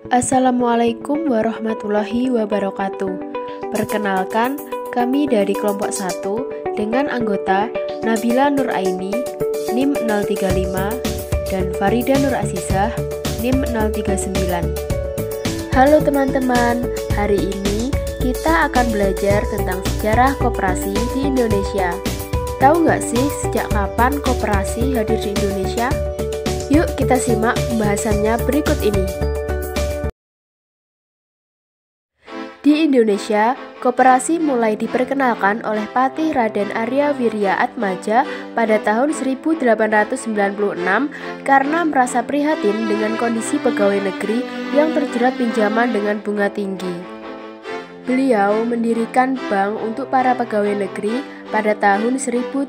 Assalamualaikum warahmatullahi wabarakatuh. Perkenalkan, kami dari kelompok 1 dengan anggota Nabila Nuraini, NIM 035, dan Farida Nur Azizah, NIM 039. Halo teman-teman, hari ini kita akan belajar tentang sejarah koperasi di Indonesia. Tahu nggak sih sejak kapan koperasi hadir di Indonesia? Yuk kita simak pembahasannya berikut ini. Di Indonesia, koperasi mulai diperkenalkan oleh Patih Raden Arya Wirya Atmaja pada tahun 1896 karena merasa prihatin dengan kondisi pegawai negeri yang terjerat pinjaman dengan bunga tinggi. Beliau mendirikan bank untuk para pegawai negeri pada tahun 1896.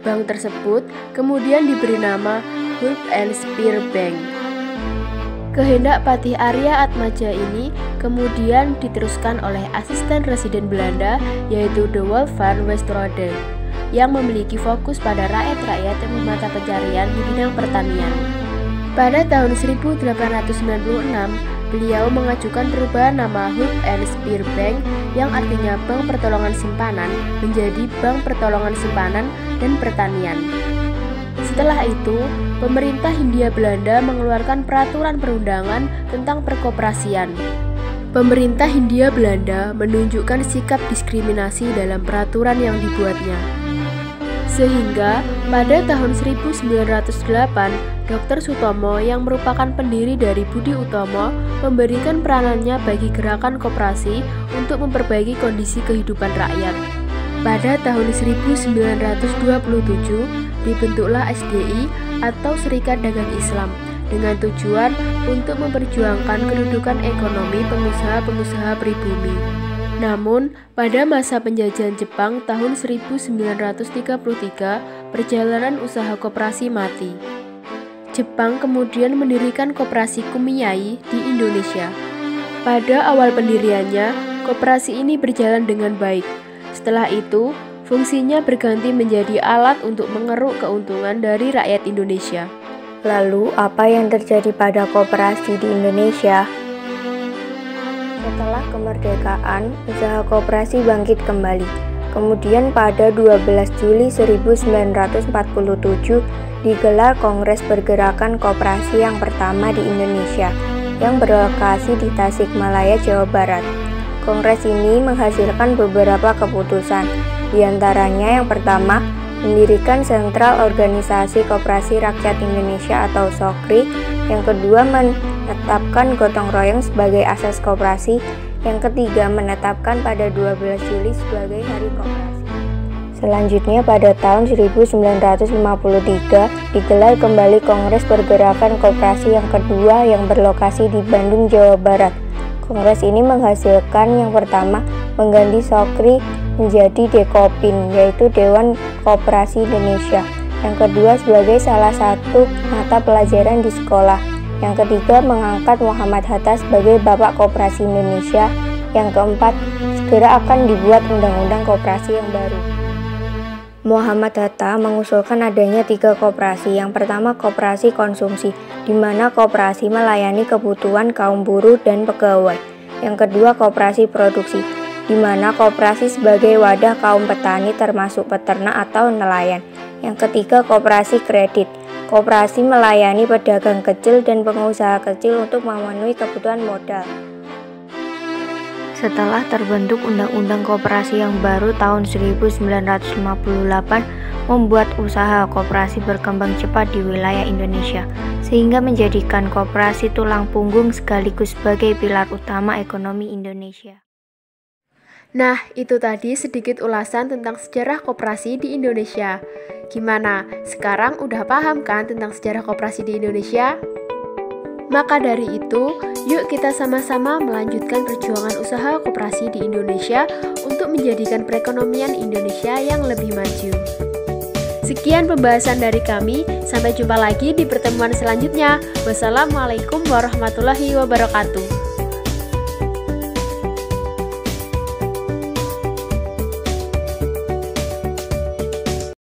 Bank tersebut kemudian diberi nama Hoop and Spear Bank. Kehendak Patih Arya Atmaja ini kemudian diteruskan oleh asisten residen Belanda yaitu De Wolf van Westerode yang memiliki fokus pada rakyat-rakyat yang memata pencarian di bidang pertanian. Pada tahun 1896, beliau mengajukan perubahan nama Hoop and Spear Bank yang artinya Bank Pertolongan Simpanan menjadi Bank Pertolongan Simpanan dan Pertanian. Setelah itu, pemerintah Hindia Belanda mengeluarkan peraturan perundangan tentang perkoperasian. Pemerintah Hindia Belanda menunjukkan sikap diskriminasi dalam peraturan yang dibuatnya. Sehingga pada tahun 1908, Dr. Sutomo yang merupakan pendiri dari Budi Utomo memberikan peranannya bagi gerakan koperasi untuk memperbaiki kondisi kehidupan rakyat. Pada tahun 1927, dibentuklah SDI atau Serikat Dagang Islam dengan tujuan untuk memperjuangkan kedudukan ekonomi pengusaha-pengusaha pribumi. Namun, pada masa penjajahan Jepang tahun 1933, perjalanan usaha koperasi mati. Jepang kemudian mendirikan koperasi Kumiai di Indonesia. Pada awal pendiriannya, koperasi ini berjalan dengan baik. Setelah itu, fungsinya berganti menjadi alat untuk mengeruk keuntungan dari rakyat Indonesia. Lalu, apa yang terjadi pada koperasi di Indonesia? Setelah kemerdekaan, usaha koperasi bangkit kembali. Kemudian pada 12 Juli 1947 digelar Kongres Pergerakan Koperasi yang pertama di Indonesia yang berlokasi di Tasikmalaya, Jawa Barat. Kongres ini menghasilkan beberapa keputusan, di antaranya yang pertama, mendirikan Sentral Organisasi Koperasi Rakyat Indonesia atau SOKRI, yang kedua menetapkan gotong royong sebagai asas koperasi, yang ketiga menetapkan pada 12 Juli sebagai Hari Koperasi. Selanjutnya pada tahun 1953 digelar kembali Kongres Pergerakan Koperasi yang kedua yang berlokasi di Bandung, Jawa Barat. Kongres ini menghasilkan yang pertama mengganti SOKRI menjadi DEKOPIN, yaitu Dewan Koperasi Indonesia. Yang kedua sebagai salah satu mata pelajaran di sekolah. Yang ketiga mengangkat Muhammad Hatta sebagai Bapak Koperasi Indonesia. Yang keempat segera akan dibuat Undang-Undang Koperasi yang baru. Muhammad Hatta mengusulkan adanya 3 koperasi. Yang pertama koperasi konsumsi, di mana koperasi melayani kebutuhan kaum buruh dan pegawai. Yang kedua koperasi produksi, di mana koperasi sebagai wadah kaum petani termasuk peternak atau nelayan. Yang ketiga koperasi kredit, koperasi melayani pedagang kecil dan pengusaha kecil untuk memenuhi kebutuhan modal. Setelah terbentuk Undang-Undang Koperasi yang baru tahun 1958 membuat usaha koperasi berkembang cepat di wilayah Indonesia, sehingga menjadikan koperasi tulang punggung sekaligus sebagai pilar utama ekonomi Indonesia. Nah, itu tadi sedikit ulasan tentang sejarah koperasi di Indonesia. Gimana? Sekarang udah paham kan tentang sejarah koperasi di Indonesia? Maka dari itu, yuk kita sama-sama melanjutkan perjuangan usaha koperasi di Indonesia untuk menjadikan perekonomian Indonesia yang lebih maju. Sekian pembahasan dari kami, sampai jumpa lagi di pertemuan selanjutnya. Wassalamualaikum warahmatullahi wabarakatuh.